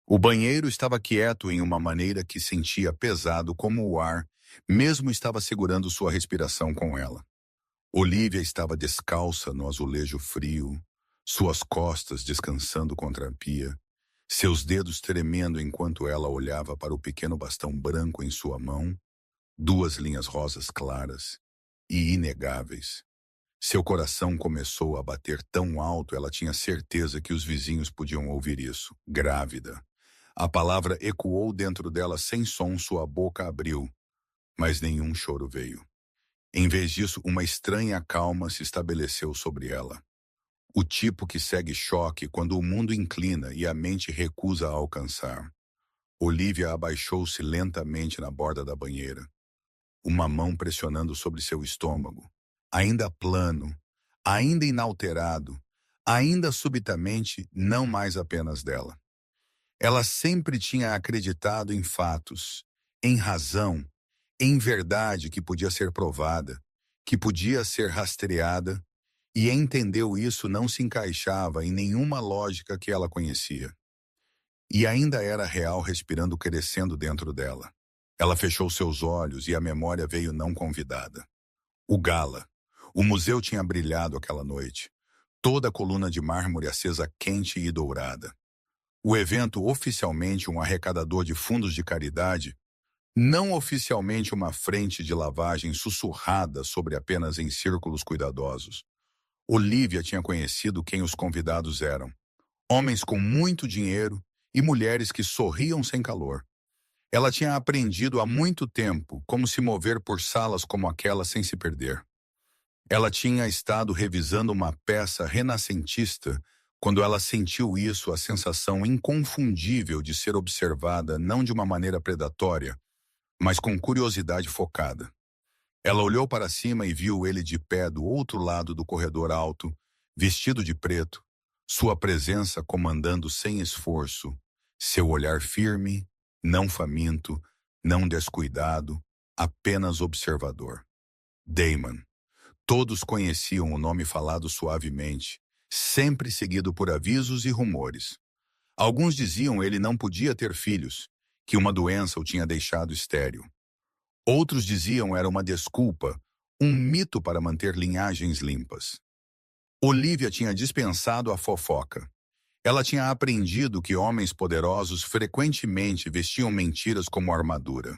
O banheiro estava quieto em uma maneira que sentia pesado como o ar, mesmo estava segurando sua respiração com ela. Olivia estava descalça no azulejo frio, suas costas descansando contra a pia, seus dedos tremendo enquanto ela olhava para o pequeno bastão branco em sua mão, duas linhas rosas claras e inegáveis. Seu coração começou a bater tão alto, ela tinha certeza que os vizinhos podiam ouvir isso. Grávida. A palavra ecoou dentro dela sem som, sua boca abriu, mas nenhum choro veio. Em vez disso, uma estranha calma se estabeleceu sobre ela. O tipo que segue choque quando o mundo inclina e a mente recusa a alcançar. Olivia abaixou-se lentamente na borda da banheira, uma mão pressionando sobre seu estômago, ainda plano, ainda inalterado, ainda subitamente não mais apenas dela. Ela sempre tinha acreditado em fatos, em razão, em verdade que podia ser provada, que podia ser rastreada, e entendeu isso não se encaixava em nenhuma lógica que ela conhecia. E ainda era real respirando crescendo dentro dela. Ela fechou seus olhos e a memória veio não convidada. O gala. O museu tinha brilhado aquela noite. Toda a coluna de mármore acesa quente e dourada. O evento, oficialmente um arrecadador de fundos de caridade, não oficialmente uma frente de lavagem sussurrada sobre apenas em círculos cuidadosos. Olivia tinha conhecido quem os convidados eram. Homens com muito dinheiro e mulheres que sorriam sem calor. Ela tinha aprendido há muito tempo como se mover por salas como aquela sem se perder. Ela tinha estado revisando uma peça renascentista quando ela sentiu isso, a sensação inconfundível de ser observada não de uma maneira predatória, mas com curiosidade focada. Ela olhou para cima e viu ele de pé do outro lado do corredor alto, vestido de preto, sua presença comandando sem esforço, seu olhar firme, não faminto, não descuidado, apenas observador. Damon. Todos conheciam o nome falado suavemente, sempre seguido por avisos e rumores. Alguns diziam ele não podia ter filhos, que uma doença o tinha deixado estéril. Outros diziam era uma desculpa, um mito para manter linhagens limpas. Olivia tinha dispensado a fofoca. Ela tinha aprendido que homens poderosos frequentemente vestiam mentiras como armadura.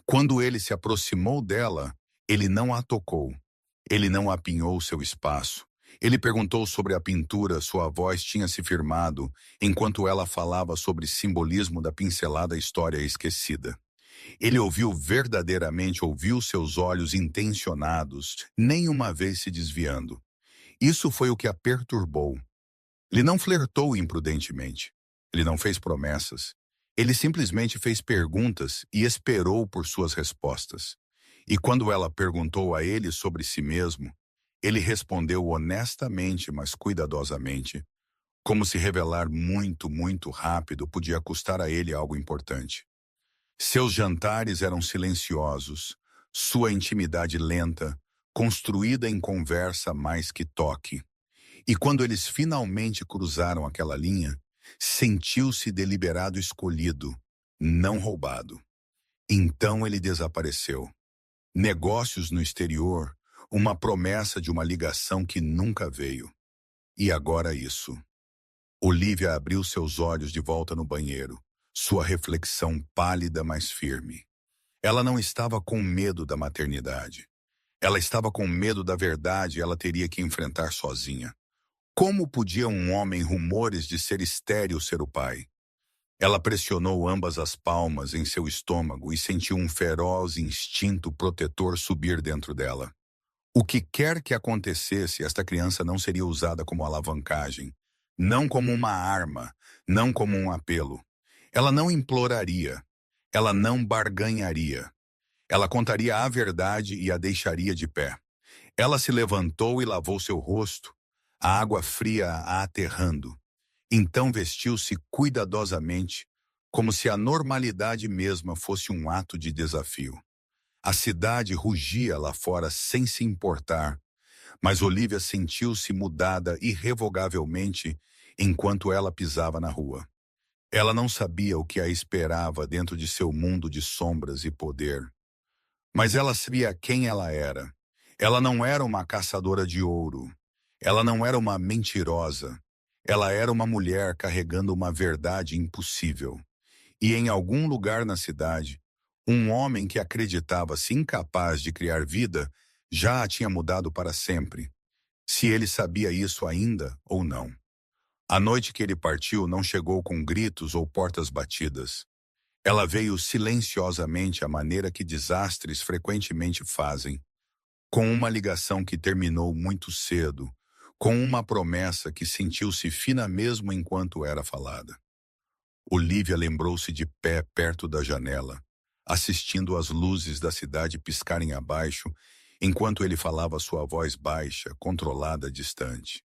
Quando ele se aproximou dela, ele não a tocou. Ele não apinhou seu espaço. Ele perguntou sobre a pintura, sua voz tinha se firmado, enquanto ela falava sobre simbolismo da pincelada história esquecida. Ele ouviu verdadeiramente, ouviu seus olhos intencionados, nenhuma vez se desviando. Isso foi o que a perturbou. Ele não flertou imprudentemente. Ele não fez promessas. Ele simplesmente fez perguntas e esperou por suas respostas. E quando ela perguntou a ele sobre si mesmo, ele respondeu honestamente, mas cuidadosamente, como se revelar muito, muito rápido podia custar a ele algo importante. Seus jantares eram silenciosos, sua intimidade lenta, construída em conversa mais que toque. E quando eles finalmente cruzaram aquela linha, sentiu-se deliberado escolhido, não roubado. Então ele desapareceu. Negócios no exterior, uma promessa de uma ligação que nunca veio. E agora isso. Olivia abriu seus olhos de volta no banheiro, sua reflexão pálida, mas firme. Ela não estava com medo da maternidade. Ela estava com medo da verdade ela teria que enfrentar sozinha. Como podia um homem rumores de ser estéril ser o pai? Ela pressionou ambas as palmas em seu estômago e sentiu um feroz instinto protetor subir dentro dela. O que quer que acontecesse, esta criança não seria usada como alavancagem, não como uma arma, não como um apelo. Ela não imploraria, ela não barganharia. Ela contaria a verdade e a deixaria de pé. Ela se levantou e lavou seu rosto, a água fria a aterrando. Então vestiu-se cuidadosamente, como se a normalidade mesma fosse um ato de desafio. A cidade rugia lá fora sem se importar, mas Olivia sentiu-se mudada irrevogavelmente enquanto ela pisava na rua. Ela não sabia o que a esperava dentro de seu mundo de sombras e poder, mas ela sabia quem ela era. Ela não era uma caçadora de ouro. Ela não era uma mentirosa. Ela era uma mulher carregando uma verdade impossível. E em algum lugar na cidade, um homem que acreditava-se incapaz de criar vida já a tinha mudado para sempre, se ele sabia isso ainda ou não. A noite que ele partiu não chegou com gritos ou portas batidas. Ela veio silenciosamente à maneira que desastres frequentemente fazem, com uma ligação que terminou muito cedo, com uma promessa que sentiu-se fina mesmo enquanto era falada. Olivia lembrou-se de pé perto da janela, assistindo as luzes da cidade piscarem abaixo, enquanto ele falava sua voz baixa, controlada, distante.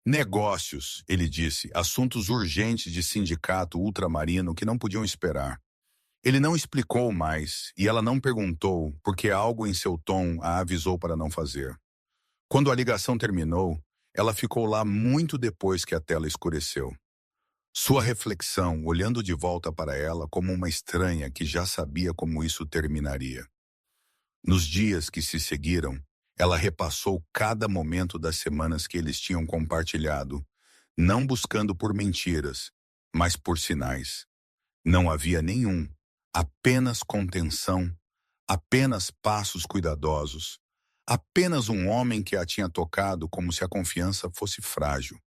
Negócios, ele disse, assuntos urgentes de sindicato ultramarino que não podiam esperar. Ele não explicou mais, e ela não perguntou, porque algo em seu tom a avisou para não fazer. Quando a ligação terminou, ela ficou lá muito depois que a tela escureceu. Sua reflexão, olhando de volta para ela como uma estranha que já sabia como isso terminaria. Nos dias que se seguiram, ela repassou cada momento das semanas que eles tinham compartilhado, não buscando por mentiras, mas por sinais. Não havia nenhum, apenas contenção, apenas passos cuidadosos, apenas um homem que a tinha tocado como se a confiança fosse frágil.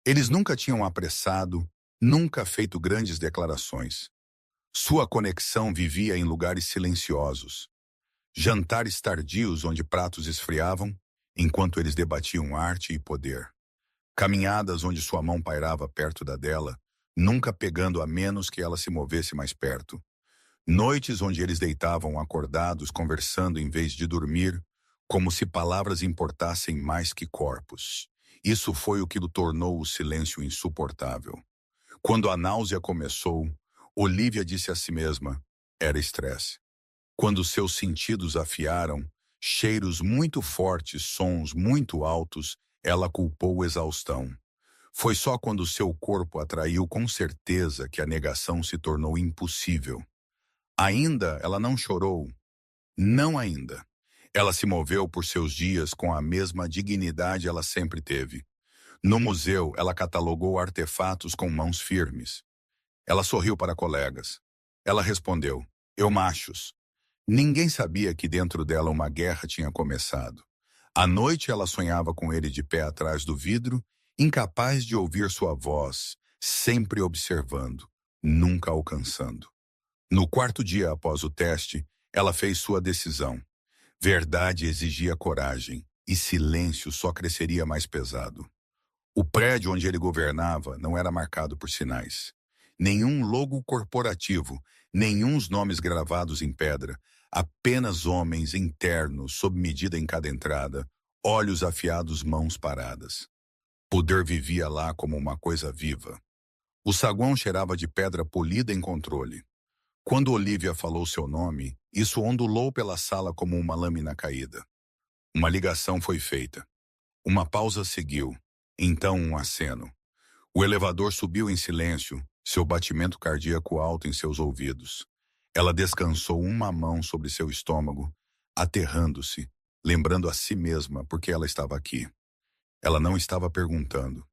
Eles nunca tinham apressado, nunca feito grandes declarações. Sua conexão vivia em lugares silenciosos. Jantares tardios onde pratos esfriavam, enquanto eles debatiam arte e poder. Caminhadas onde sua mão pairava perto da dela, nunca pegando a menos que ela se movesse mais perto. Noites onde eles deitavam acordados, conversando em vez de dormir, como se palavras importassem mais que corpos. Isso foi o que tornou o silêncio insuportável. Quando a náusea começou, Olivia disse a si mesma, era estresse. Quando seus sentidos afiaram, cheiros muito fortes, sons muito altos, ela culpou exaustão. Foi só quando seu corpo atraiu com certeza que a negação se tornou impossível. Ainda ela não chorou. Não ainda. Ela se moveu por seus dias com a mesma dignidade ela sempre teve. No museu, ela catalogou artefatos com mãos firmes. Ela sorriu para colegas. Ela respondeu, eu machos. Ninguém sabia que dentro dela uma guerra tinha começado. À noite ela sonhava com ele de pé atrás do vidro, incapaz de ouvir sua voz, sempre observando, nunca alcançando. No quarto dia após o teste, ela fez sua decisão. Verdade exigia coragem, e silêncio só cresceria mais pesado. O prédio onde ele governava não era marcado por sinais. Nenhum logo corporativo, nenhum nomes gravados em pedra, apenas homens internos sob medida em cada entrada, olhos afiados, mãos paradas. Poder vivia lá como uma coisa viva. O saguão cheirava de pedra polida em controle. Quando Olivia falou seu nome, isso ondulou pela sala como uma lâmina caída. Uma ligação foi feita. Uma pausa seguiu. Então um aceno. O elevador subiu em silêncio, seu batimento cardíaco alto em seus ouvidos. Ela descansou uma mão sobre seu estômago, aterrando-se, lembrando a si mesma porque ela estava aqui. Ela não estava perguntando.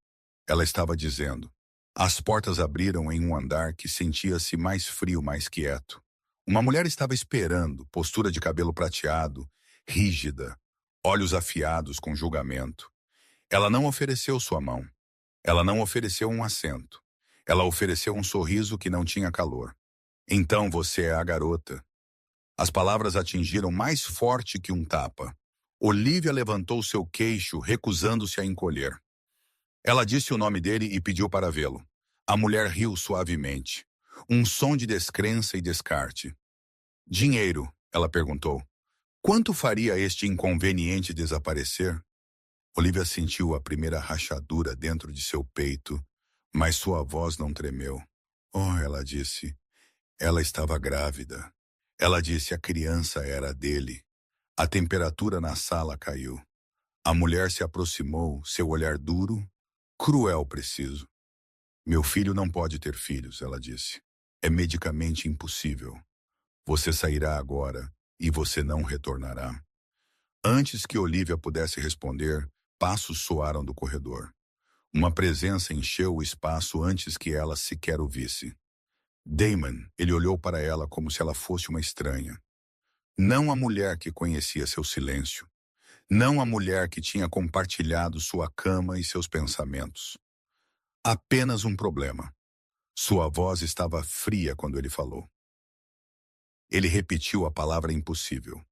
Ela estava dizendo. As portas abriram em um andar que sentia-se mais frio, mais quieto. Uma mulher estava esperando, postura de cabelo prateado, rígida, olhos afiados com julgamento. Ela não ofereceu sua mão. Ela não ofereceu um assento. Ela ofereceu um sorriso que não tinha calor. Então você é a garota. As palavras atingiram mais forte que um tapa. Olivia levantou seu queixo, recusando-se a encolher. Ela disse o nome dele e pediu para vê-lo. A mulher riu suavemente. Um som de descrença e descarte. Dinheiro, ela perguntou. Quanto faria este inconveniente desaparecer? Olivia sentiu a primeira rachadura dentro de seu peito, mas sua voz não tremeu. Oh, ela disse. Ela estava grávida. Ela disse a criança era dele. A temperatura na sala caiu. A mulher se aproximou, seu olhar duro, cruel preciso. Meu filho não pode ter filhos, ela disse. É medicamente impossível. Você sairá agora e você não retornará. Antes que Olivia pudesse responder, passos soaram do corredor. Uma presença encheu o espaço antes que ela sequer o visse. Damon, ele olhou para ela como se ela fosse uma estranha. Não a mulher que conhecia seu silêncio. Não a mulher que tinha compartilhado sua cama e seus pensamentos. Apenas um problema. Sua voz estava fria quando ele falou. Ele repetiu a palavra impossível.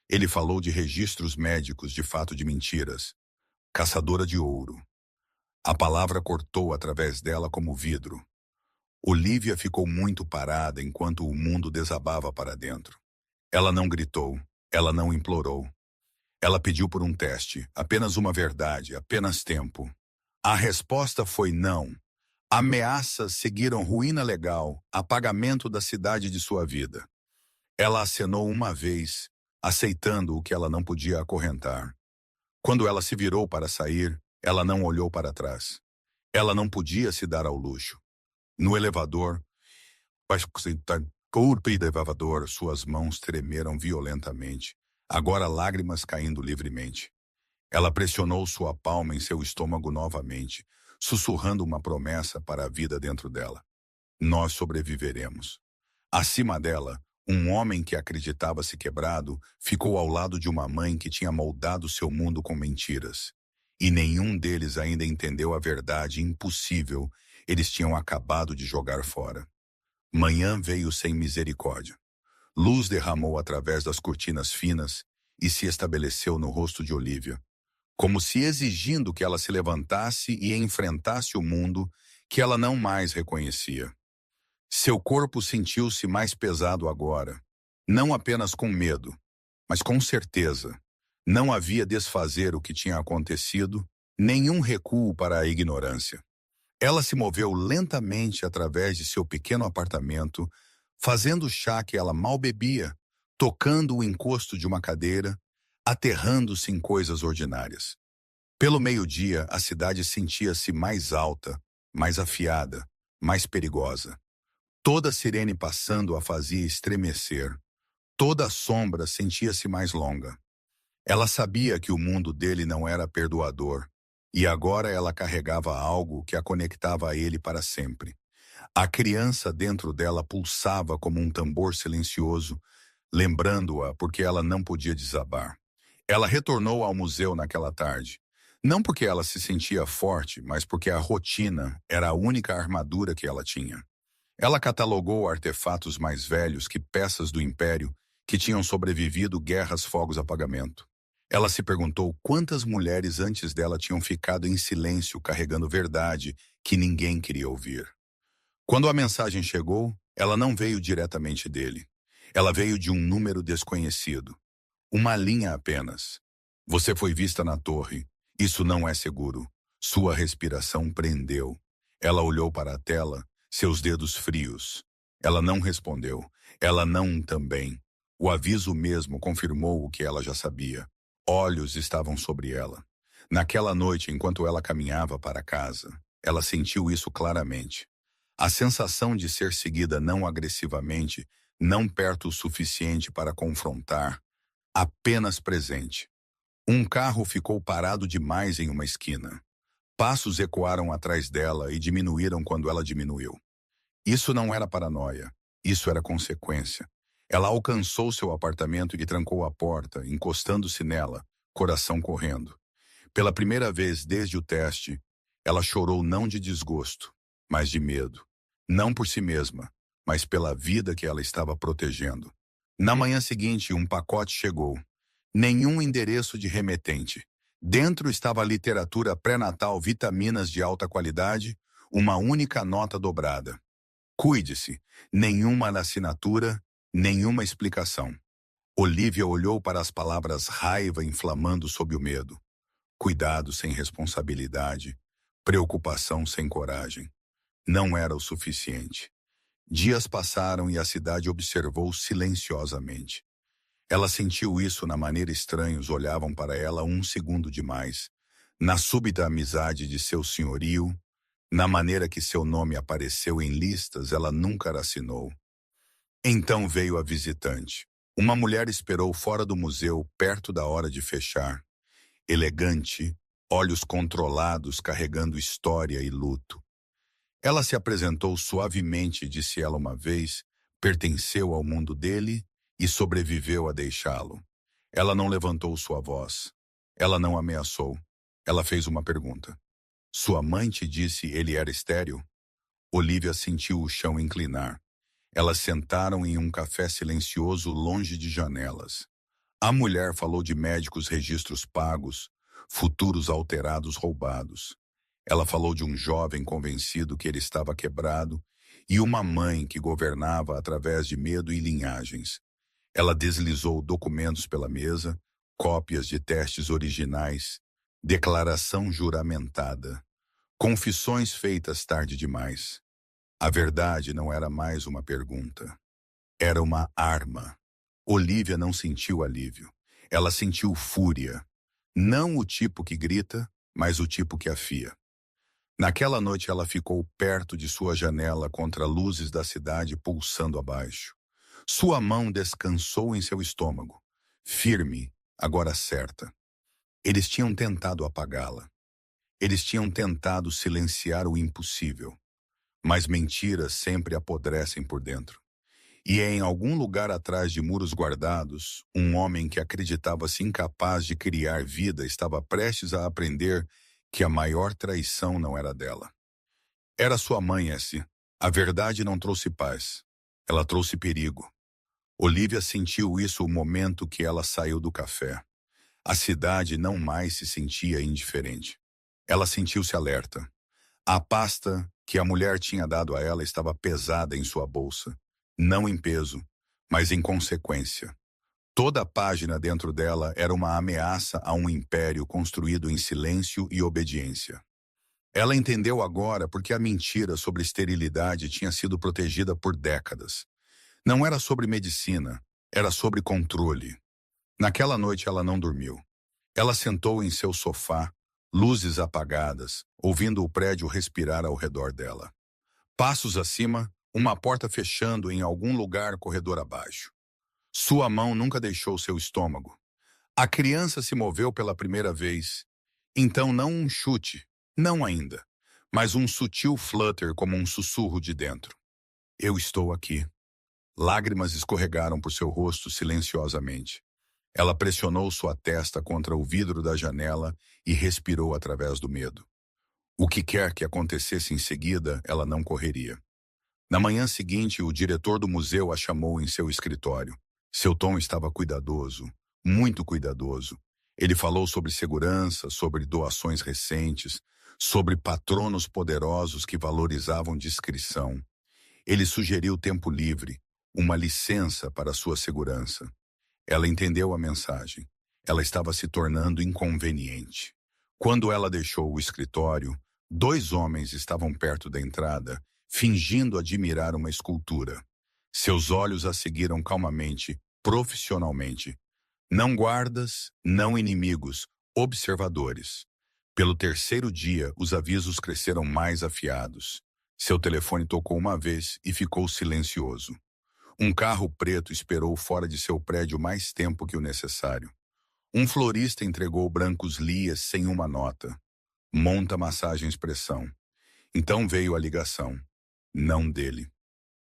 Ele falou de registros médicos de fato de mentiras. Caçadora de ouro. A palavra cortou através dela como vidro. Olivia ficou muito parada enquanto o mundo desabava para dentro. Ela não gritou. Ela não implorou. Ela pediu por um teste, apenas uma verdade, apenas tempo. A resposta foi não. Ameaças seguiram ruína legal, apagamento da cidade de sua vida. Ela acenou uma vez, aceitando o que ela não podia acorrentar. Quando ela se virou para sair, ela não olhou para trás. Ela não podia se dar ao luxo. No elevador, suas mãos tremeram violentamente, agora lágrimas caindo livremente. Ela pressionou sua palma em seu estômago novamente, sussurrando uma promessa para a vida dentro dela. Nós sobreviveremos. Acima dela, um homem que acreditava-se quebrado ficou ao lado de uma mãe que tinha moldado seu mundo com mentiras. E nenhum deles ainda entendeu a verdade impossível eles tinham acabado de jogar fora. Manhã veio sem misericórdia. Luz derramou através das cortinas finas e se estabeleceu no rosto de Olivia, como se exigindo que ela se levantasse e enfrentasse o mundo que ela não mais reconhecia. Seu corpo sentiu-se mais pesado agora, não apenas com medo, mas com certeza. Não havia desfazer o que tinha acontecido, nenhum recuo para a ignorância. Ela se moveu lentamente através de seu pequeno apartamento, fazendo chá que ela mal bebia, tocando o encosto de uma cadeira, aterrando-se em coisas ordinárias. Pelo meio-dia, a cidade sentia-se mais alta, mais afiada, mais perigosa. Toda sirene passando a fazia estremecer. Toda a sombra sentia-se mais longa. Ela sabia que o mundo dele não era perdoador, e agora ela carregava algo que a conectava a ele para sempre. A criança dentro dela pulsava como um tambor silencioso, lembrando-a porque ela não podia desabar. Ela retornou ao museu naquela tarde. Não porque ela se sentia forte, mas porque a rotina era a única armadura que ela tinha. Ela catalogou artefatos mais velhos que peças do Império que tinham sobrevivido guerras, fogos, apagamento. Ela se perguntou quantas mulheres antes dela tinham ficado em silêncio carregando verdade que ninguém queria ouvir. Quando a mensagem chegou, ela não veio diretamente dele. Ela veio de um número desconhecido. Uma linha apenas. Você foi vista na torre. Isso não é seguro. Sua respiração prendeu. Ela olhou para a tela, seus dedos frios. Ela não respondeu. Ela não também. O aviso mesmo confirmou o que ela já sabia. Olhos estavam sobre ela. Naquela noite, enquanto ela caminhava para casa, ela sentiu isso claramente. A sensação de ser seguida não agressivamente, não perto o suficiente para confrontar, apenas presente. Um carro ficou parado demais em uma esquina. Passos ecoaram atrás dela e diminuíram quando ela diminuiu. Isso não era paranoia, isso era consequência. Ela alcançou seu apartamento e trancou a porta, encostando-se nela, coração correndo. Pela primeira vez desde o teste, ela chorou não de desgosto, mas de medo. Não por si mesma, mas pela vida que ela estava protegendo. Na manhã seguinte, um pacote chegou. Nenhum endereço de remetente. Dentro estava a literatura pré-natal, vitaminas de alta qualidade, uma única nota dobrada. Cuide-se. Nenhuma assinatura, nenhuma explicação. Olivia olhou para as palavras raiva inflamando sob o medo. Cuidado sem responsabilidade. Preocupação sem coragem. Não era o suficiente. Dias passaram e a cidade observou silenciosamente. Ela sentiu isso na maneira estranhos olhavam para ela um segundo demais, na súbita amizade de seu senhorio, Na maneira que seu nome apareceu em listas, ela nunca a assinou. Então veio a visitante. Uma mulher esperou fora do museu, perto da hora de fechar. Elegante, olhos controlados, carregando história e luto. Ela se apresentou suavemente, disse ela uma vez, pertenceu ao mundo dele e sobreviveu a deixá-lo. Ela não levantou sua voz. Ela não ameaçou. Ela fez uma pergunta. Sua mãe te disse ele era estéril? Olivia sentiu o chão inclinar. Elas sentaram em um café silencioso longe de janelas. A mulher falou de médicos registros pagos, futuros alterados roubados. Ela falou de um jovem convencido que ele estava quebrado e uma mãe que governava através de medo e linhagens. Ela deslizou documentos pela mesa, cópias de testes originais, declaração juramentada, confissões feitas tarde demais. A verdade não era mais uma pergunta. Era uma arma. Olivia não sentiu alívio. Ela sentiu fúria. Não o tipo que grita, mas o tipo que afia. Naquela noite ela ficou perto de sua janela contra luzes da cidade pulsando abaixo. Sua mão descansou em seu estômago. Firme, agora certa. Eles tinham tentado apagá-la. Eles tinham tentado silenciar o impossível. Mas mentiras sempre apodrecem por dentro. E em algum lugar atrás de muros guardados, um homem que acreditava-se incapaz de criar vida estava prestes a aprender que a maior traição não era dela. Era sua mãe, Essie. A verdade não trouxe paz. Ela trouxe perigo. Olivia sentiu isso o momento que ela saiu do café. A cidade não mais se sentia indiferente. Ela sentiu-se alerta. A pasta que a mulher tinha dado a ela estava pesada em sua bolsa. Não em peso, mas em consequência. Toda a página dentro dela era uma ameaça a um império construído em silêncio e obediência. Ela entendeu agora porque a mentira sobre esterilidade tinha sido protegida por décadas. Não era sobre medicina, era sobre controle. Naquela noite ela não dormiu. Ela sentou em seu sofá, luzes apagadas, ouvindo o prédio respirar ao redor dela. Passos acima, uma porta fechando em algum lugar corredor abaixo. Sua mão nunca deixou seu estômago. A criança se moveu pela primeira vez. Então não um chute, não ainda, mas um sutil flutter como um sussurro de dentro. Eu estou aqui. Lágrimas escorregaram por seu rosto silenciosamente. Ela pressionou sua testa contra o vidro da janela e respirou através do medo. O que quer que acontecesse em seguida, ela não correria. Na manhã seguinte, o diretor do museu a chamou em seu escritório. Seu tom estava cuidadoso, muito cuidadoso. Ele falou sobre segurança, sobre doações recentes, sobre patronos poderosos que valorizavam discrição. Ele sugeriu tempo livre, uma licença para sua segurança. Ela entendeu a mensagem. Ela estava se tornando inconveniente. Quando ela deixou o escritório, dois homens estavam perto da entrada, fingindo admirar uma escultura. Seus olhos a seguiram calmamente, profissionalmente. Não guardas, não inimigos, observadores. Pelo terceiro dia, os avisos cresceram mais afiados. Seu telefone tocou uma vez e ficou silencioso. Um carro preto esperou fora de seu prédio mais tempo que o necessário. Um florista entregou brancos lias sem uma nota. Monta massagem expressão. Então veio a ligação. Não dele.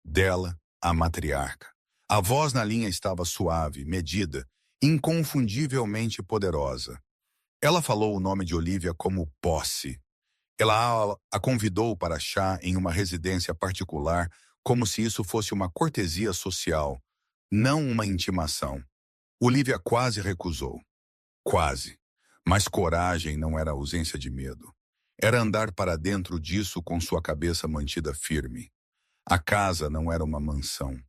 Dela, a matriarca. A voz na linha estava suave, medida, inconfundivelmente poderosa. Ela falou o nome de Olivia como posse. Ela a convidou para chá em uma residência particular, como se isso fosse uma cortesia social, não uma intimação. Olivia quase recusou. Quase. Mas coragem não era ausência de medo. Era andar para dentro disso com sua cabeça mantida firme. A casa não era uma mansão.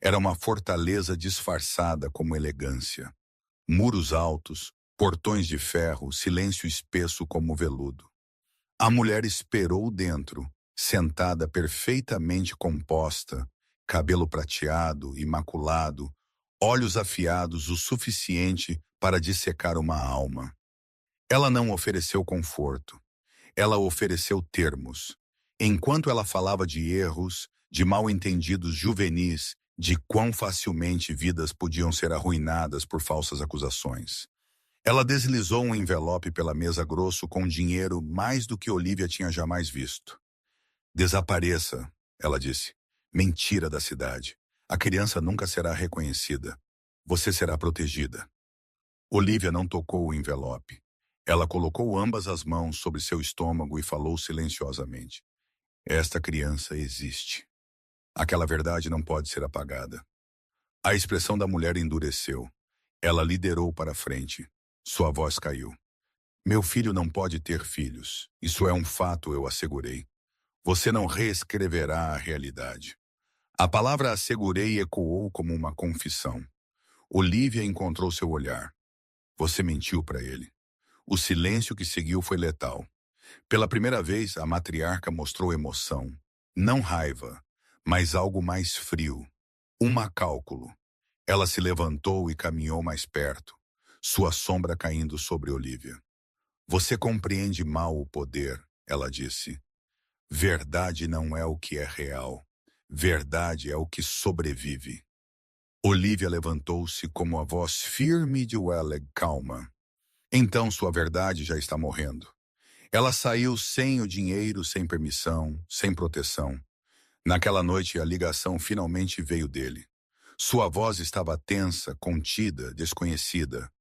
Era uma fortaleza disfarçada como elegância. Muros altos, portões de ferro, silêncio espesso como veludo. A mulher esperou dentro, sentada perfeitamente composta, cabelo prateado, imaculado, olhos afiados o suficiente para dissecar uma alma. Ela não ofereceu conforto. Ela ofereceu termos. Enquanto ela falava de erros, de mal-entendidos juvenis, de quão facilmente vidas podiam ser arruinadas por falsas acusações. Ela deslizou um envelope pela mesa grosso com dinheiro mais do que Olivia tinha jamais visto. Desapareça, ela disse. Mentira da cidade. A criança nunca será reconhecida. Você será protegida. Olivia não tocou o envelope. Ela colocou ambas as mãos sobre seu estômago e falou silenciosamente. Esta criança existe. Aquela verdade não pode ser apagada. A expressão da mulher endureceu. Ela liderou para frente. Sua voz caiu. Meu filho não pode ter filhos. Isso é um fato, eu assegurei. Você não reescreverá a realidade. A palavra assegurei ecoou como uma confissão. Olivia encontrou seu olhar. Você mentiu para ele. O silêncio que seguiu foi letal. Pela primeira vez, a matriarca mostrou emoção. Não raiva, mas algo mais frio. Cálculo. Ela se levantou e caminhou mais perto, sua sombra caindo sobre Olivia. Você compreende mal o poder, ela disse. Verdade não é o que é real. Verdade é o que sobrevive. Olivia levantou-se com a voz firme de Welleg calma. Então sua verdade já está morrendo. Ela saiu sem o dinheiro, sem permissão, sem proteção. Naquela noite a ligação finalmente veio dele. Sua voz estava tensa, contida, desconhecida.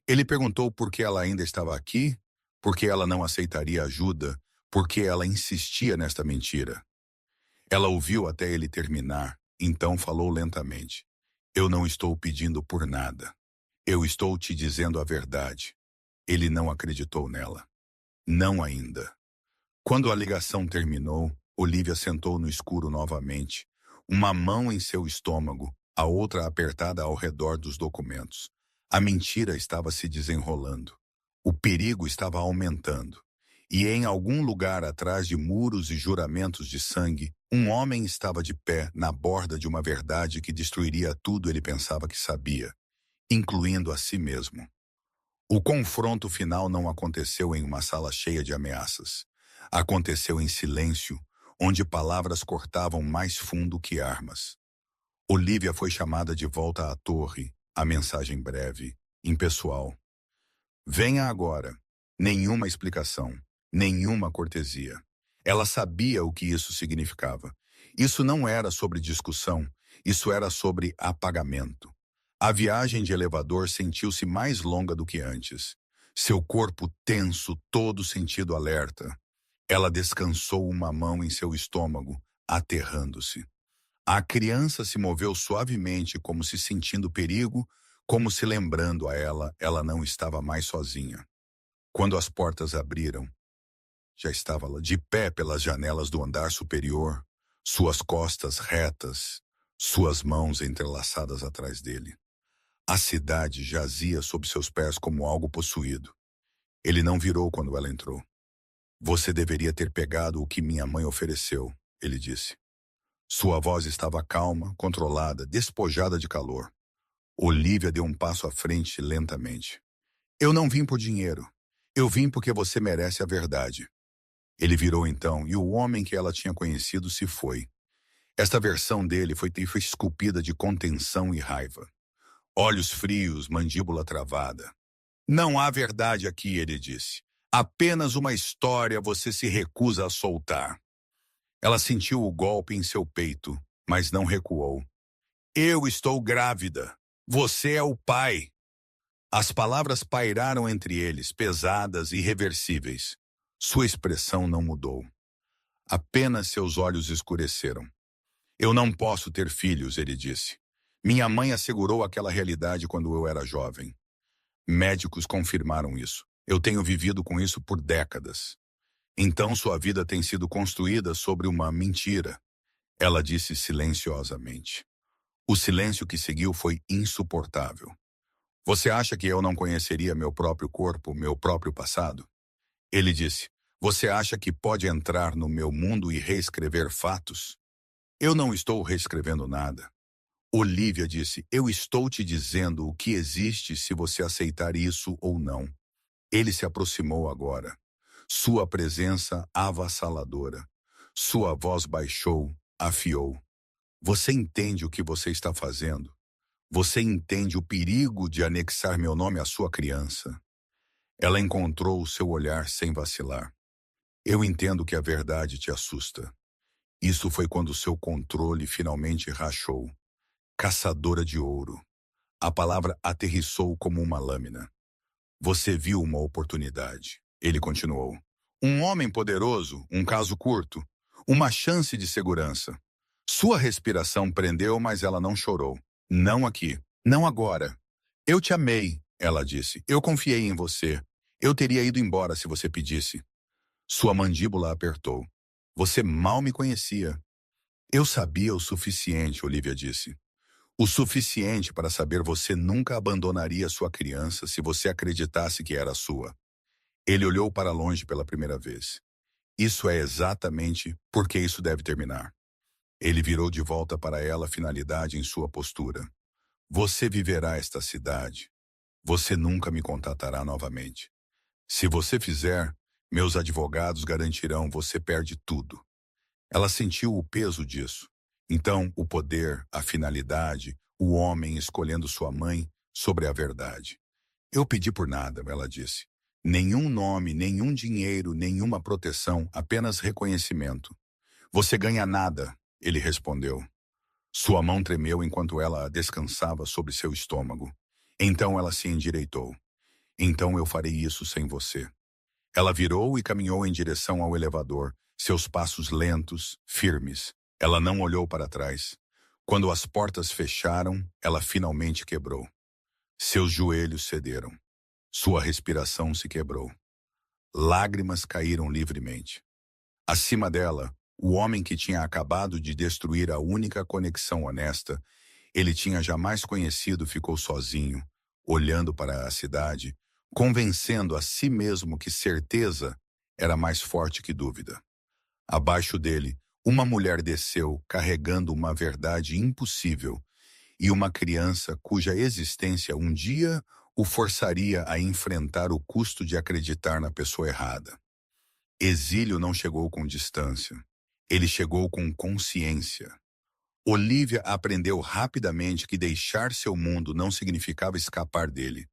Ele perguntou por que ela ainda estava aqui, por que ela não aceitaria ajuda, por que ela insistia nesta mentira. Ela ouviu até ele terminar, então falou lentamente. Eu não estou pedindo por nada. Eu estou te dizendo a verdade. Ele não acreditou nela. Não ainda. Quando a ligação terminou, Olivia sentou no escuro novamente, uma mão em seu estômago, a outra apertada ao redor dos documentos. A mentira estava se desenrolando. O perigo estava aumentando. E em algum lugar atrás de muros e juramentos de sangue, um homem estava de pé na borda de uma verdade que destruiria tudo ele pensava que sabia, incluindo a si mesmo. O confronto final não aconteceu em uma sala cheia de ameaças. Aconteceu em silêncio, onde palavras cortavam mais fundo que armas. Olivia foi chamada de volta à torre, a mensagem breve, impessoal. Venha agora. Nenhuma explicação, nenhuma cortesia. Ela sabia o que isso significava. Isso não era sobre discussão, isso era sobre apagamento. A viagem de elevador sentiu-se mais longa do que antes. Seu corpo tenso, todo sentido alerta. Ela descansou uma mão em seu estômago, aterrando-se. A criança se moveu suavemente, como se sentindo perigo, como se lembrando a ela não estava mais sozinha. Quando as portas abriram, já estava lá de pé pelas janelas do andar superior, suas costas retas, suas mãos entrelaçadas atrás dele. A cidade jazia sob seus pés como algo possuído. Ele não virou quando ela entrou. Você deveria ter pegado o que minha mãe ofereceu, ele disse. Sua voz estava calma, controlada, despojada de calor. Olivia deu um passo à frente lentamente. Eu não vim por dinheiro. Eu vim porque você merece a verdade. Ele virou então e o homem que ela tinha conhecido se foi. Esta versão dele foi esculpida de contenção e raiva. Olhos frios, mandíbula travada. Não há verdade aqui, ele disse. Apenas uma história você se recusa a soltar. Ela sentiu o golpe em seu peito, mas não recuou. Eu estou grávida. Você é o pai. As palavras pairaram entre eles, pesadas e irreversíveis. Sua expressão não mudou. Apenas seus olhos escureceram. Eu não posso ter filhos, ele disse. Minha mãe assegurou aquela realidade quando eu era jovem. Médicos confirmaram isso. Eu tenho vivido com isso por décadas. Então sua vida tem sido construída sobre uma mentira. Ela disse silenciosamente. O silêncio que seguiu foi insuportável. Você acha que eu não conheceria meu próprio corpo, meu próprio passado? Ele disse. Você acha que pode entrar no meu mundo e reescrever fatos? Eu não estou reescrevendo nada. Olivia disse, eu estou te dizendo o que existe se você aceitar isso ou não. Ele se aproximou agora. Sua presença avassaladora. Sua voz baixou, afiou. Você entende o que você está fazendo? Você entende o perigo de anexar meu nome à sua criança? Ela encontrou o seu olhar sem vacilar. Eu entendo que a verdade te assusta. Isso foi quando seu controle finalmente rachou. Caçadora de ouro. A palavra aterrissou como uma lâmina. Você viu uma oportunidade. Ele continuou. Um homem poderoso, um caso curto, uma chance de segurança. Sua respiração prendeu, mas ela não chorou. Não aqui. Não agora. Eu te amei, ela disse. Eu confiei em você. Eu teria ido embora se você pedisse. Sua mandíbula apertou. Você mal me conhecia. Eu sabia o suficiente, Olivia disse. O suficiente para saber você nunca abandonaria sua criança se você acreditasse que era sua. Ele olhou para longe pela primeira vez. Isso é exatamente porque isso deve terminar. Ele virou de volta para ela a finalidade em sua postura. Você viverá esta cidade. Você nunca me contatará novamente. Se você fizer, meus advogados garantirão você perde tudo. Ela sentiu o peso disso. Então, o poder, a finalidade, o homem escolhendo sua mãe sobre a verdade. Eu pedi por nada, ela disse. Nenhum nome, nenhum dinheiro, nenhuma proteção, apenas reconhecimento. Você ganha nada, ele respondeu. Sua mão tremeu enquanto ela descansava sobre seu estômago. Então ela se endireitou. Então eu farei isso sem você. Ela virou e caminhou em direção ao elevador, seus passos lentos, firmes. Ela não olhou para trás. Quando as portas fecharam, ela finalmente quebrou. Seus joelhos cederam. Sua respiração se quebrou. Lágrimas caíram livremente. Acima dela, o homem que tinha acabado de destruir a única conexão honesta, ele tinha jamais conhecido, ficou sozinho, olhando para a cidade, convencendo a si mesmo que certeza era mais forte que dúvida. Abaixo dele, uma mulher desceu carregando uma verdade impossível e uma criança cuja existência um dia o forçaria a enfrentar o custo de acreditar na pessoa errada. Exílio não chegou com distância. Ele chegou com consciência. Olivia aprendeu rapidamente que deixar seu mundo não significava escapar dele.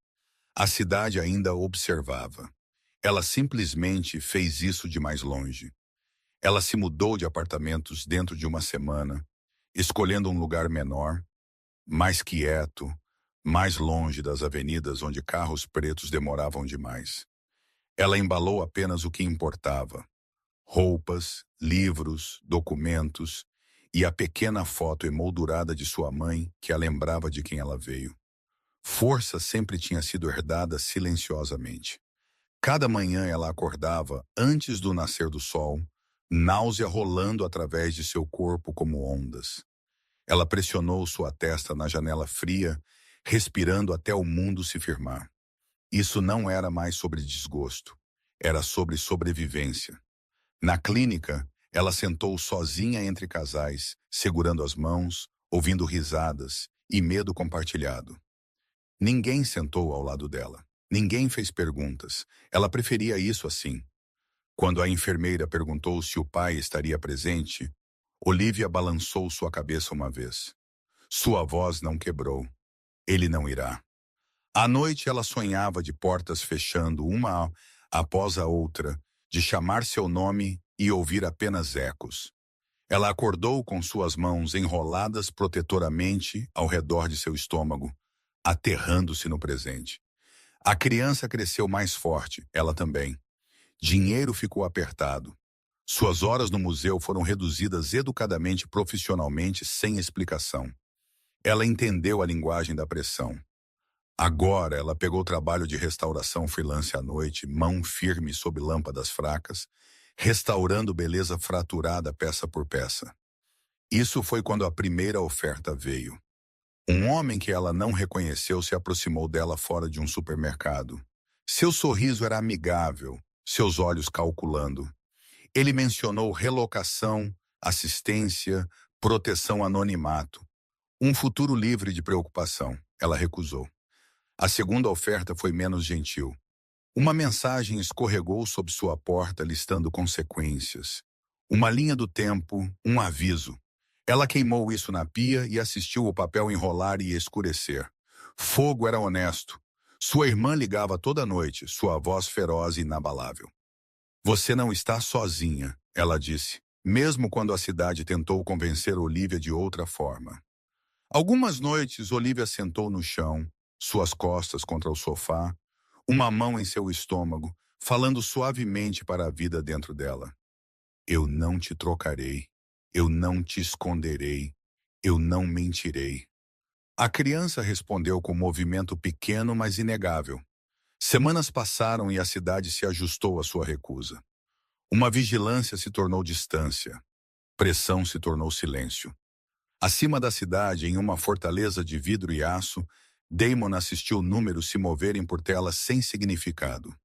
A cidade ainda observava. Ela simplesmente fez isso de mais longe. Ela se mudou de apartamentos dentro de uma semana, escolhendo um lugar menor, mais quieto, mais longe das avenidas onde carros pretos demoravam demais. Ela embalou apenas o que importava: roupas, livros, documentos e a pequena foto emoldurada de sua mãe que a lembrava de quem ela veio. Força sempre tinha sido herdada silenciosamente. Cada manhã ela acordava antes do nascer do sol, náusea rolando através de seu corpo como ondas. Ela pressionou sua testa na janela fria, respirando até o mundo se firmar. Isso não era mais sobre desgosto, era sobre sobrevivência. Na clínica, ela sentou sozinha entre casais, segurando as mãos, ouvindo risadas e medo compartilhado. Ninguém sentou ao lado dela. Ninguém fez perguntas. Ela preferia isso assim. Quando a enfermeira perguntou se o pai estaria presente, Olivia balançou sua cabeça uma vez. Sua voz não quebrou. Ele não irá. À noite ela sonhava de portas fechando uma após a outra, de chamar seu nome e ouvir apenas ecos. Ela acordou com suas mãos enroladas protetoramente ao redor de seu estômago, aterrando-se no presente. A criança cresceu mais forte, ela também. Dinheiro ficou apertado. Suas horas no museu foram reduzidas educadamente e profissionalmente sem explicação. Ela entendeu a linguagem da pressão. Agora ela pegou trabalho de restauração freelance à noite, mão firme sob lâmpadas fracas, restaurando beleza fraturada peça por peça. Isso foi quando a primeira oferta veio. Um homem que ela não reconheceu se aproximou dela fora de um supermercado. Seu sorriso era amigável, seus olhos calculando. Ele mencionou relocação, assistência, proteção anonimato. Um futuro livre de preocupação. Ela recusou. A segunda oferta foi menos gentil. Uma mensagem escorregou sob sua porta listando consequências. Uma linha do tempo, um aviso. Ela queimou isso na pia e assistiu o papel enrolar e escurecer. Fogo era honesto. Sua irmã ligava toda noite, sua voz feroz e inabalável. Você não está sozinha, ela disse, mesmo quando a cidade tentou convencer Olivia de outra forma. Algumas noites, Olivia sentou no chão, suas costas contra o sofá, uma mão em seu estômago, falando suavemente para a vida dentro dela. Eu não te trocarei, eu não te esconderei, eu não mentirei. A criança respondeu com um movimento pequeno, mas inegável. Semanas passaram e a cidade se ajustou à sua recusa. Uma vigilância se tornou distância. Pressão se tornou silêncio. Acima da cidade, em uma fortaleza de vidro e aço, Damon assistiu números se moverem por telas sem significado.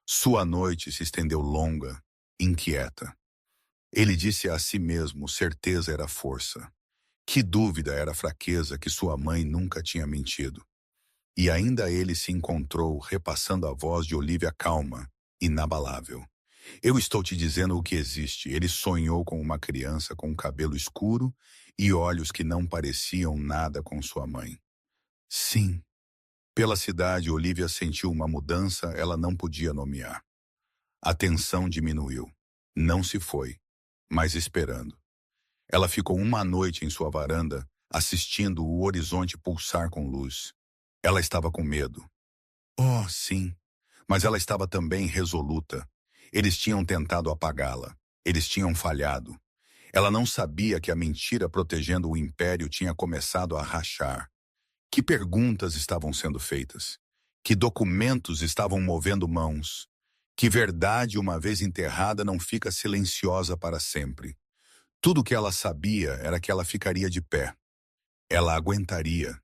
Sua noite se estendeu longa, inquieta. Ele disse a si mesmo: certeza era força. Que dúvida era fraqueza que sua mãe nunca tinha mentido. E ainda ele se encontrou repassando a voz de Olivia calma, inabalável. Eu estou te dizendo o que existe. Ele sonhou com uma criança com cabelo escuro e olhos que não pareciam nada com sua mãe. Sim. Pela cidade, Olivia sentiu uma mudança ela não podia nomear. A tensão diminuiu. Não se foi, mas esperando. Ela ficou uma noite em sua varanda, assistindo o horizonte pulsar com luz. Ela estava com medo. Oh, sim. Mas ela estava também resoluta. Eles tinham tentado apagá-la. Eles tinham falhado. Ela não sabia que a mentira protegendo o império tinha começado a rachar. Que perguntas estavam sendo feitas? Que documentos estavam movendo mãos? Que verdade, uma vez enterrada, não fica silenciosa para sempre? Tudo o que ela sabia era que ela ficaria de pé. Ela aguentaria.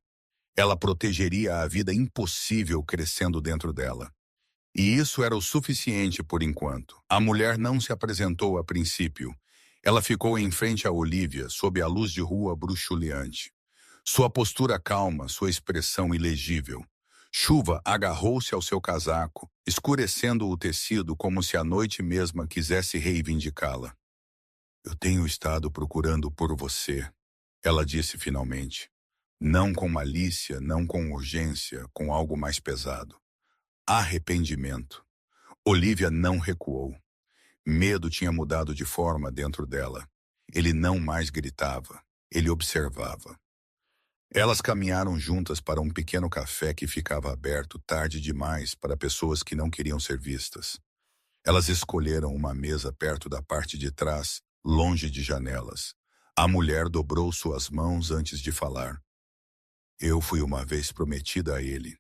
Ela protegeria a vida impossível crescendo dentro dela. E isso era o suficiente por enquanto. A mulher não se apresentou a princípio. Ela ficou em frente a Olivia, sob a luz de rua bruxuleante. Sua postura calma, sua expressão ilegível. Chuva agarrou-se ao seu casaco, escurecendo o tecido como se a noite mesma quisesse reivindicá-la. Eu tenho estado procurando por você, ela disse finalmente. Não com malícia, não com urgência, com algo mais pesado. Arrependimento. Olivia não recuou. Medo tinha mudado de forma dentro dela. Ele não mais gritava, ele observava. Elas caminharam juntas para um pequeno café que ficava aberto tarde demais para pessoas que não queriam ser vistas. Elas escolheram uma mesa perto da parte de trás, longe de janelas. A mulher dobrou suas mãos antes de falar. Eu fui uma vez prometida a ele.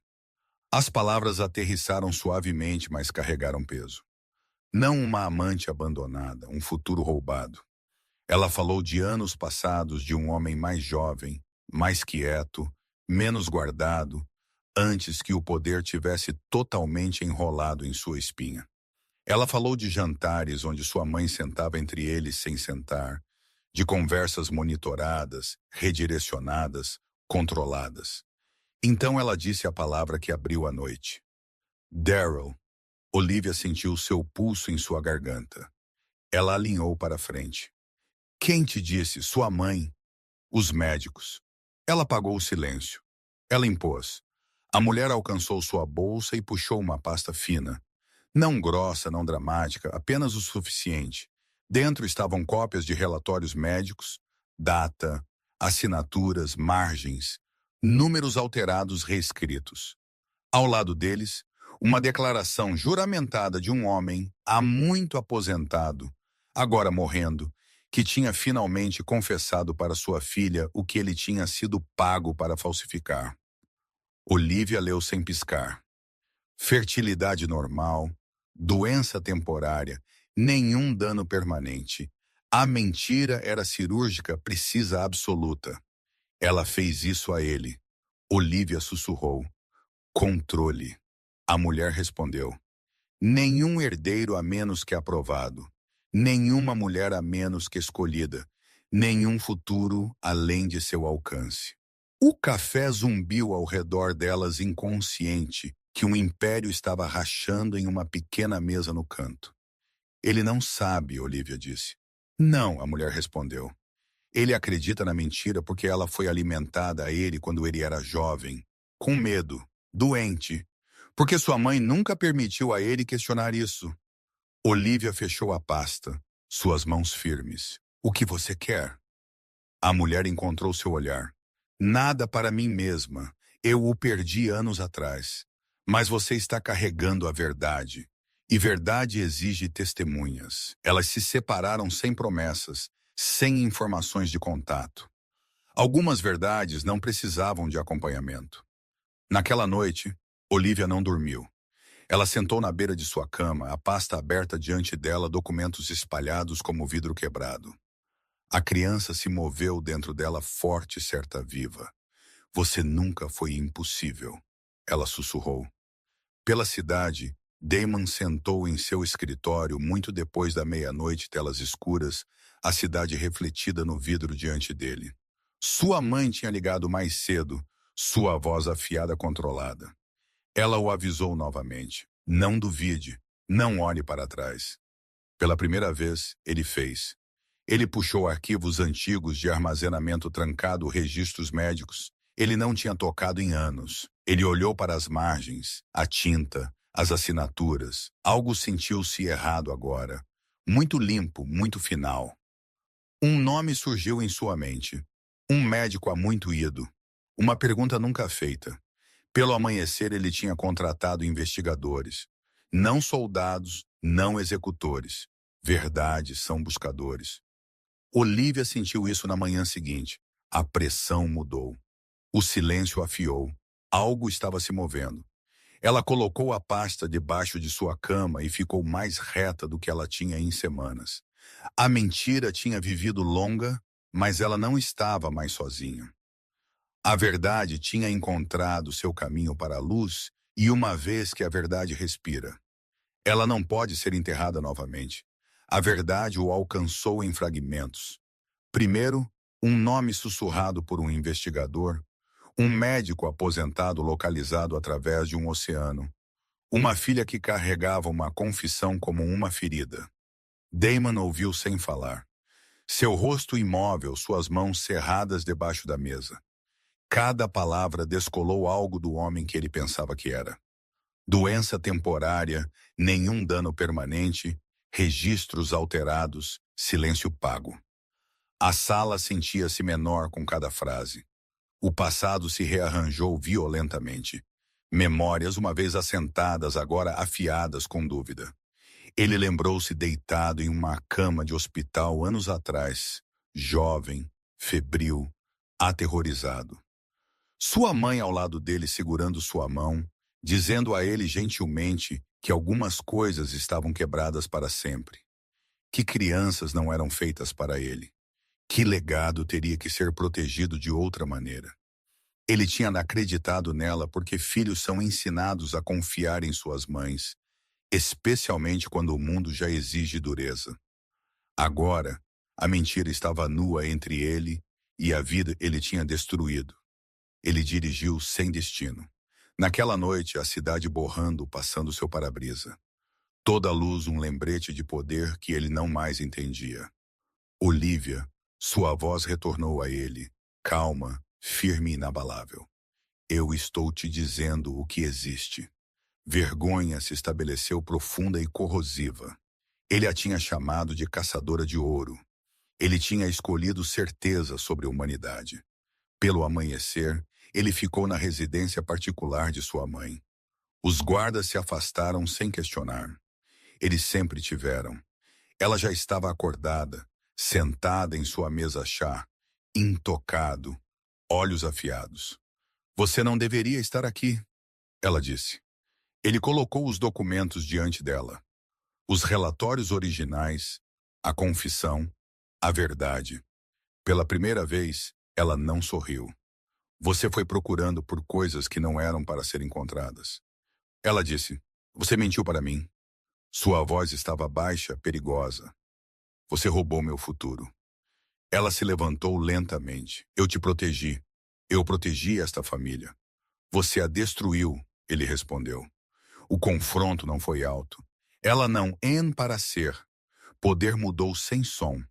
As palavras aterrissaram suavemente, mas carregaram peso. Não uma amante abandonada, um futuro roubado. Ela falou de anos passados de um homem mais jovem, mais quieto, menos guardado, antes que o poder tivesse totalmente enrolado em sua espinha. Ela falou de jantares onde sua mãe sentava entre eles sem sentar, de conversas monitoradas, redirecionadas, controladas. Então ela disse a palavra que abriu a noite. Daryl. Olivia sentiu seu pulso em sua garganta. Ela alinhou para frente. Quem te disse? Sua mãe. Os médicos. Ela apagou o silêncio. Ela impôs. A mulher alcançou sua bolsa e puxou uma pasta fina. Não grossa, não dramática, apenas o suficiente. Dentro estavam cópias de relatórios médicos, data, assinaturas, margens, números alterados reescritos. Ao lado deles, uma declaração juramentada de um homem há muito aposentado, agora morrendo, que tinha finalmente confessado para sua filha o que ele tinha sido pago para falsificar. Olivia leu sem piscar. Fertilidade normal, doença temporária, nenhum dano permanente. A mentira era cirúrgica, precisa absoluta. Ela fez isso a ele. Olivia sussurrou. Controle. A mulher respondeu. Nenhum herdeiro a menos que aprovado. Nenhuma mulher a menos que escolhida. Nenhum futuro além de seu alcance. O café zumbiu ao redor delas inconsciente, que um império estava rachando em uma pequena mesa no canto. Ele não sabe, Olivia disse. Não, a mulher respondeu. Ele acredita na mentira porque ela foi alimentada a ele quando ele era jovem, com medo, doente, porque sua mãe nunca permitiu a ele questionar isso. Olivia fechou a pasta, suas mãos firmes. O que você quer? A mulher encontrou seu olhar. Nada para mim mesma. Eu o perdi anos atrás. Mas você está carregando a verdade. E verdade exige testemunhas. Elas se separaram sem promessas, sem informações de contato. Algumas verdades não precisavam de acompanhamento. Naquela noite, Olivia não dormiu. Ela sentou na beira de sua cama, a pasta aberta diante dela, documentos espalhados como vidro quebrado. A criança se moveu dentro dela forte e certa viva. Você nunca foi impossível, ela sussurrou. Pela cidade, Damon sentou em seu escritório muito depois da meia-noite, telas escuras, a cidade refletida no vidro diante dele. Sua mãe tinha ligado mais cedo, sua voz afiada controlada. Ela o avisou novamente. Não duvide, não olhe para trás. Pela primeira vez, ele fez. Ele puxou arquivos antigos de armazenamento trancado, registros médicos. Ele não tinha tocado em anos. Ele olhou para as margens, a tinta, as assinaturas. Algo sentiu-se errado agora. Muito limpo, muito final. Um nome surgiu em sua mente. Um médico há muito ido. Uma pergunta nunca feita. Pelo amanhecer, ele tinha contratado investigadores. Não soldados, não executores. Verdades são buscadores. Olivia sentiu isso na manhã seguinte. A pressão mudou. O silêncio afiou. Algo estava se movendo. Ela colocou a pasta debaixo de sua cama e ficou mais reta do que ela tinha em semanas. A mentira tinha vivido longa, mas ela não estava mais sozinha. A verdade tinha encontrado seu caminho para a luz e uma vez que a verdade respira, ela não pode ser enterrada novamente. A verdade o alcançou em fragmentos. Primeiro, um nome sussurrado por um investigador, um médico aposentado localizado através de um oceano, uma filha que carregava uma confissão como uma ferida. Damon ouviu sem falar. Seu rosto imóvel, suas mãos cerradas debaixo da mesa. Cada palavra descolou algo do homem que ele pensava que era. Doença temporária, nenhum dano permanente, registros alterados, silêncio pago. A sala sentia-se menor com cada frase. O passado se rearranjou violentamente. Memórias, uma vez assentadas, agora afiadas com dúvida. Ele lembrou-se deitado em uma cama de hospital anos atrás, jovem, febril, aterrorizado. Sua mãe ao lado dele segurando sua mão, dizendo a ele gentilmente que algumas coisas estavam quebradas para sempre. Que crianças não eram feitas para ele. Que legado teria que ser protegido de outra maneira. Ele tinha acreditado nela porque filhos são ensinados a confiar em suas mães, especialmente quando o mundo já exige dureza. Agora, a mentira estava nua entre ele e a vida ele tinha destruído. Ele dirigiu sem destino. Naquela noite, a cidade borrando, passando seu para-brisa. Toda a luz um lembrete de poder que ele não mais entendia. Olivia, sua voz retornou a ele, calma, firme e inabalável. Eu estou te dizendo o que existe. Vergonha se estabeleceu profunda e corrosiva. Ele a tinha chamado de caçadora de ouro. Ele tinha escolhido certeza sobre a humanidade. Pelo amanhecer, ele ficou na residência particular de sua mãe. Os guardas se afastaram sem questionar. Eles sempre tiveram. Ela já estava acordada, sentada em sua mesa-chá, intocado, olhos afiados. Você não deveria estar aqui, ela disse. Ele colocou os documentos diante dela. Os relatórios originais, a confissão, a verdade. Pela primeira vez, ela não sorriu. Você foi procurando por coisas que não eram para ser encontradas. Ela disse, você mentiu para mim. Sua voz estava baixa, perigosa. Você roubou meu futuro. Ela se levantou lentamente. Eu te protegi. Eu protegi esta família. Você a destruiu, ele respondeu. O confronto não foi alto. Ela não para ser. Poder mudou sem som.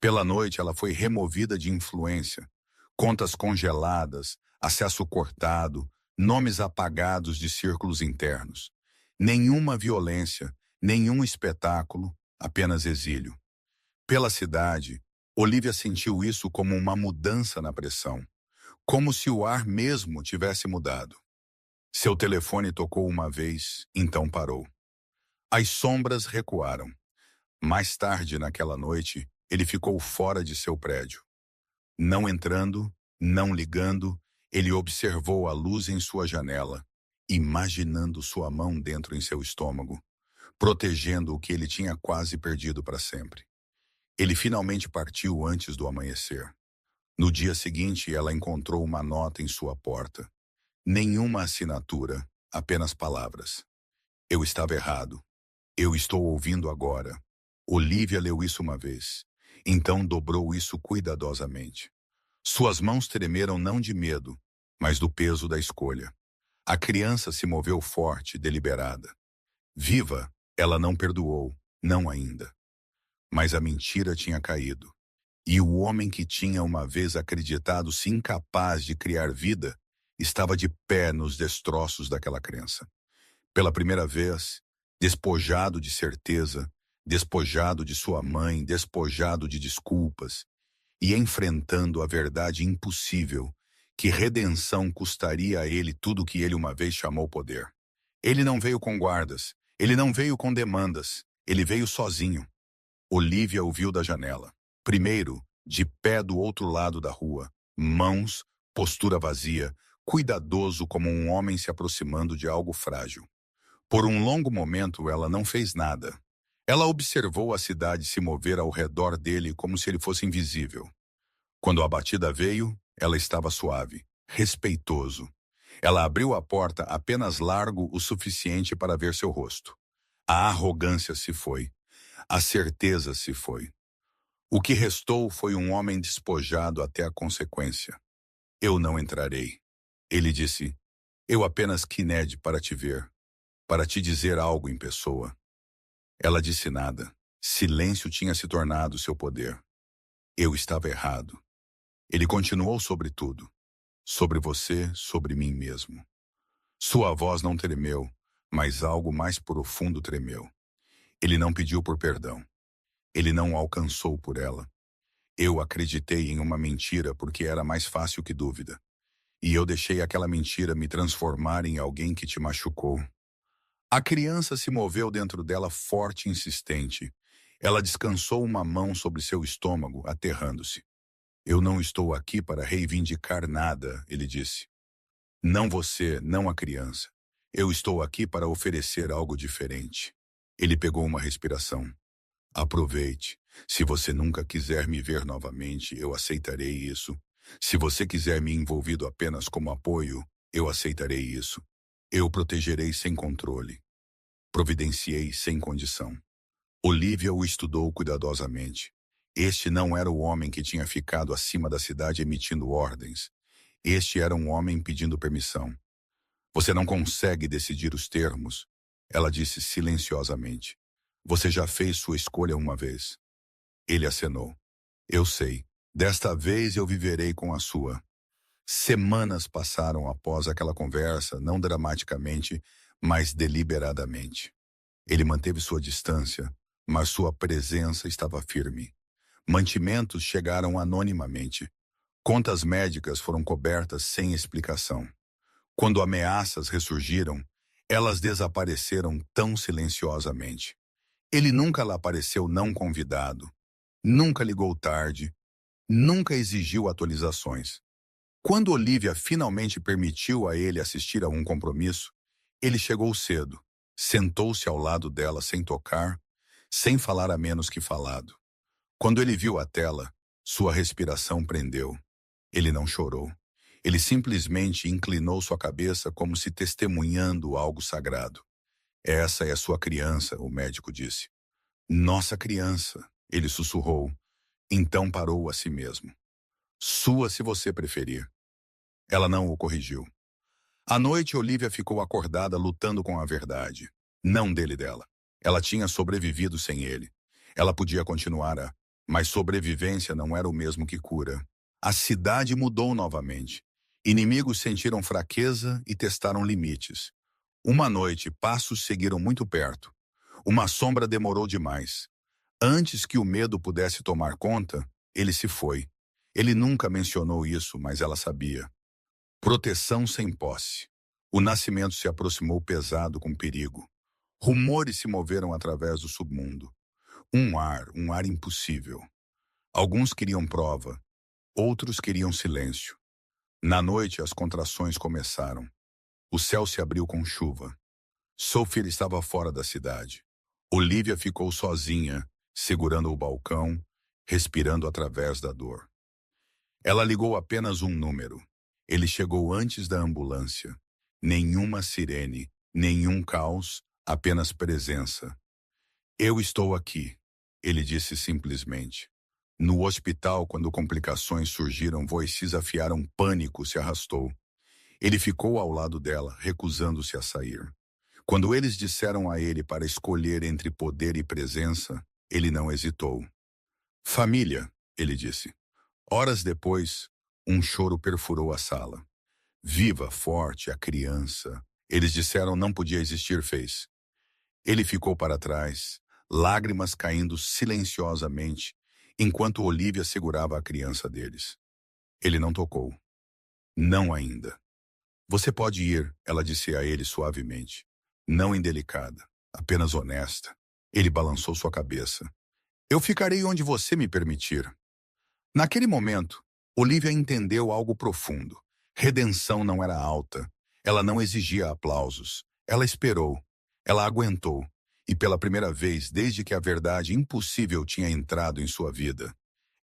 Pela noite, ela foi removida de influência. Contas congeladas, acesso cortado, nomes apagados de círculos internos. Nenhuma violência, nenhum espetáculo, apenas exílio. Pela cidade, Olivia sentiu isso como uma mudança na pressão, como se o ar mesmo tivesse mudado. Seu telefone tocou uma vez, então parou. As sombras recuaram. Mais tarde naquela noite, ele ficou fora de seu prédio. Não entrando, não ligando, ele observou a luz em sua janela, imaginando sua mão dentro em seu estômago, protegendo o que ele tinha quase perdido para sempre. Ele finalmente partiu antes do amanhecer. No dia seguinte, ela encontrou uma nota em sua porta. Nenhuma assinatura, apenas palavras. Eu estava errado. Eu estou ouvindo agora. Olivia leu isso uma vez. Então dobrou isso cuidadosamente. Suas mãos tremeram não de medo, mas do peso da escolha. A criança se moveu forte, deliberada. Viva, ela não perdoou, não ainda. Mas a mentira tinha caído. E o homem que tinha uma vez acreditado-se incapaz de criar vida, estava de pé nos destroços daquela crença. Pela primeira vez, despojado de certeza, despojado de sua mãe, despojado de desculpas, e enfrentando a verdade impossível, que redenção custaria a ele tudo o que ele uma vez chamou poder. Ele não veio com guardas, ele não veio com demandas, ele veio sozinho. Olivia o viu da janela. Primeiro, de pé do outro lado da rua, mãos, postura vazia, cuidadoso como um homem se aproximando de algo frágil. Por um longo momento ela não fez nada. Ela observou a cidade se mover ao redor dele como se ele fosse invisível. Quando a batida veio, ela estava suave, respeitoso. Ela abriu a porta apenas largo o suficiente para ver seu rosto. A arrogância se foi. A certeza se foi. O que restou foi um homem despojado até a consequência. Eu não entrarei. Ele disse, eu apenas quinede para te ver, para te dizer algo em pessoa. Ela disse nada. Silêncio tinha se tornado seu poder. Eu estava errado. Ele continuou sobre tudo. Sobre você, sobre mim mesmo. Sua voz não tremeu, mas algo mais profundo tremeu. Ele não pediu por perdão. Ele não alcançou por ela. Eu acreditei em uma mentira porque era mais fácil que dúvida. E eu deixei aquela mentira me transformar em alguém que te machucou. A criança se moveu dentro dela forte e insistente. Ela descansou uma mão sobre seu estômago, aterrando-se. Eu não estou aqui para reivindicar nada, ele disse. Não você, não a criança. Eu estou aqui para oferecer algo diferente. Ele pegou uma respiração. Aproveite. Se você nunca quiser me ver novamente, eu aceitarei isso. Se você quiser me envolvido apenas como apoio, eu aceitarei isso. Eu protegerei sem controle. Providenciei sem condição. Olivia o estudou cuidadosamente. Este não era o homem que tinha ficado acima da cidade emitindo ordens. Este era um homem pedindo permissão. Você não consegue decidir os termos, ela disse silenciosamente. Você já fez sua escolha uma vez. Ele acenou. Eu sei. Desta vez eu viverei com a sua. Semanas passaram após aquela conversa, não dramaticamente, mas deliberadamente. Ele manteve sua distância, mas sua presença estava firme. Mantimentos chegaram anonimamente. Contas médicas foram cobertas sem explicação. Quando ameaças ressurgiram, elas desapareceram tão silenciosamente. Ele nunca lá apareceu não convidado, nunca ligou tarde, nunca exigiu atualizações. Quando Olivia finalmente permitiu a ele assistir a um compromisso, ele chegou cedo, sentou-se ao lado dela sem tocar, sem falar a menos que falado. Quando ele viu a tela, sua respiração prendeu. Ele não chorou. Ele simplesmente inclinou sua cabeça como se testemunhando algo sagrado. Essa é a sua criança, o médico disse. Nossa criança, ele sussurrou. Então parou a si mesmo. Sua se você preferir. Ela não o corrigiu. À noite, Olivia ficou acordada lutando com a verdade. Não dele dela. Ela tinha sobrevivido sem ele. Ela podia continuar a Mas sobrevivência não era o mesmo que cura. A cidade mudou novamente. Inimigos sentiram fraqueza e testaram limites. Uma noite, passos seguiram muito perto. Uma sombra demorou demais. Antes que o medo pudesse tomar conta, ele se foi. Ele nunca mencionou isso, mas ela sabia. Proteção sem posse. O nascimento se aproximou pesado com perigo. Rumores se moveram através do submundo. Um ar impossível. Alguns queriam prova, outros queriam silêncio. Na noite, as contrações começaram. O céu se abriu com chuva. Sophie estava fora da cidade. Olivia ficou sozinha, segurando o balcão, respirando através da dor. Ela ligou apenas um número. Ele chegou antes da ambulância. Nenhuma sirene, nenhum caos, apenas presença. Eu estou aqui, ele disse simplesmente. No hospital, quando complicações surgiram, voices afiaram, pânico se arrastou. Ele ficou ao lado dela, recusando-se a sair. Quando eles disseram a ele para escolher entre poder e presença, ele não hesitou. Família, ele disse. Horas depois, um choro perfurou a sala. Viva, forte, a criança. Eles disseram não podia existir, fez. Ele ficou para trás, lágrimas caindo silenciosamente, enquanto Olivia segurava a criança deles. Ele não tocou. Não ainda. Você pode ir, ela disse a ele suavemente. Não indelicada, apenas honesta. Ele balançou sua cabeça. Eu ficarei onde você me permitir. Naquele momento, Olivia entendeu algo profundo. Redenção não era alta. Ela não exigia aplausos. Ela esperou. Ela aguentou. E pela primeira vez, desde que a verdade impossível tinha entrado em sua vida,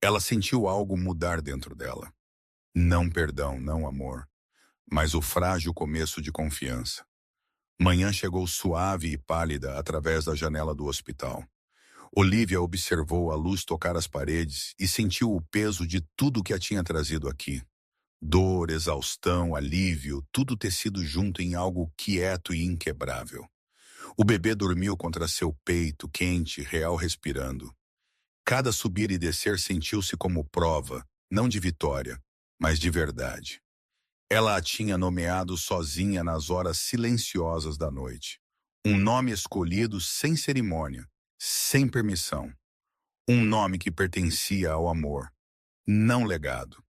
ela sentiu algo mudar dentro dela. Não perdão, não amor, mas o frágil começo de confiança. Manhã chegou suave e pálida através da janela do hospital. Olivia observou a luz tocar as paredes e sentiu o peso de tudo que a tinha trazido aqui. Dor, exaustão, alívio, tudo tecido junto em algo quieto e inquebrável. O bebê dormiu contra seu peito, quente, real, respirando. Cada subir e descer sentiu-se como prova, não de vitória, mas de verdade. Ela a tinha nomeado sozinha nas horas silenciosas da noite. Um nome escolhido sem cerimônia, sem permissão. Um nome que pertencia ao amor, não legado.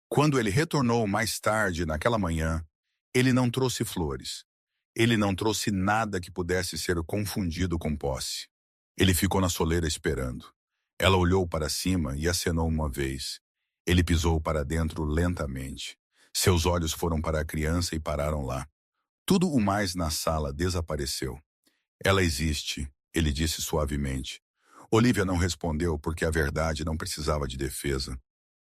Quando ele retornou mais tarde naquela manhã, ele não trouxe flores. Ele não trouxe nada que pudesse ser confundido com posse. Ele ficou na soleira esperando. Ela olhou para cima e acenou uma vez. Ele pisou para dentro lentamente. Seus olhos foram para a criança e pararam lá. Tudo o mais na sala desapareceu. Ela existe, ele disse suavemente. Olivia não respondeu porque a verdade não precisava de defesa.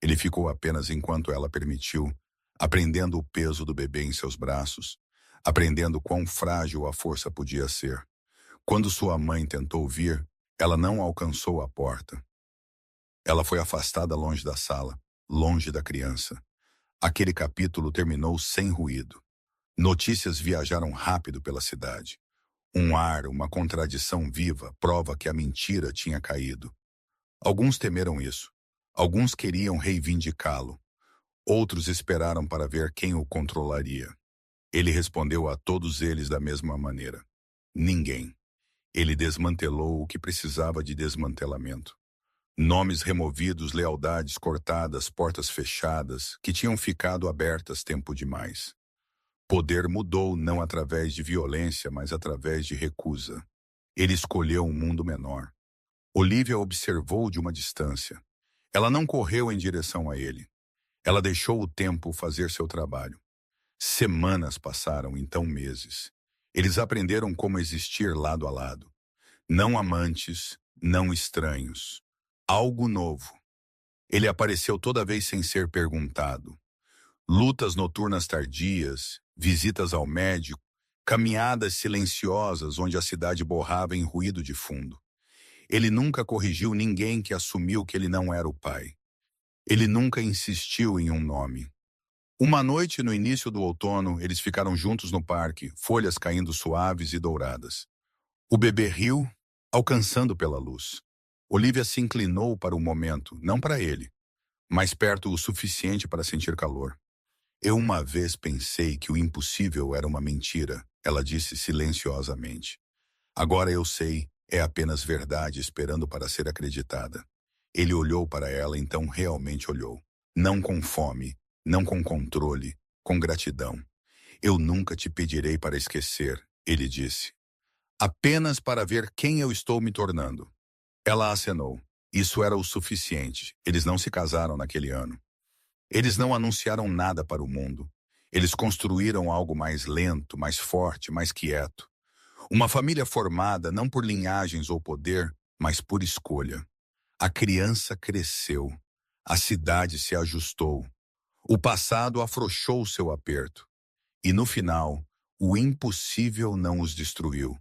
Ele ficou apenas enquanto ela permitiu, aprendendo o peso do bebê em seus braços, aprendendo quão frágil a força podia ser. Quando sua mãe tentou vir, ela não alcançou a porta. Ela foi afastada longe da sala, longe da criança. Aquele capítulo terminou sem ruído. Notícias viajaram rápido pela cidade. Um ar, uma contradição viva, prova que a mentira tinha caído. Alguns temeram isso. Alguns queriam reivindicá-lo. Outros esperaram para ver quem o controlaria. Ele respondeu a todos eles da mesma maneira. Ninguém. Ele desmantelou o que precisava de desmantelamento. Nomes removidos, lealdades cortadas, portas fechadas, que tinham ficado abertas tempo demais. Poder mudou não através de violência, mas através de recusa. Ele escolheu um mundo menor. Olivia observou de uma distância. Ela não correu em direção a ele. Ela deixou o tempo fazer seu trabalho. Semanas passaram, então meses. Eles aprenderam como existir lado a lado. Não amantes, não estranhos. Algo novo. Ele apareceu toda vez sem ser perguntado. Lutas noturnas tardias, visitas ao médico, caminhadas silenciosas onde a cidade borrava em ruído de fundo. Ele nunca corrigiu ninguém que assumiu que ele não era o pai. Ele nunca insistiu em um nome. Uma noite, no início do outono, eles ficaram juntos no parque, folhas caindo suaves e douradas. O bebê riu, alcançando pela luz. Olivia se inclinou para o momento, não para ele, mas perto o suficiente para sentir calor. Eu uma vez pensei que o impossível era uma mentira, ela disse silenciosamente. Agora eu sei, é apenas verdade esperando para ser acreditada. Ele olhou para ela, então realmente olhou. Não com fome, não com controle, com gratidão. Eu nunca te pedirei para esquecer, ele disse. Apenas para ver quem eu estou me tornando. Ela acenou. Isso era o suficiente. Eles não se casaram naquele ano. Eles não anunciaram nada para o mundo. Eles construíram algo mais lento, mais forte, mais quieto. Uma família formada não por linhagens ou poder, mas por escolha. A criança cresceu. A cidade se ajustou. O passado afrouxou seu aperto. E no final, o impossível não os destruiu.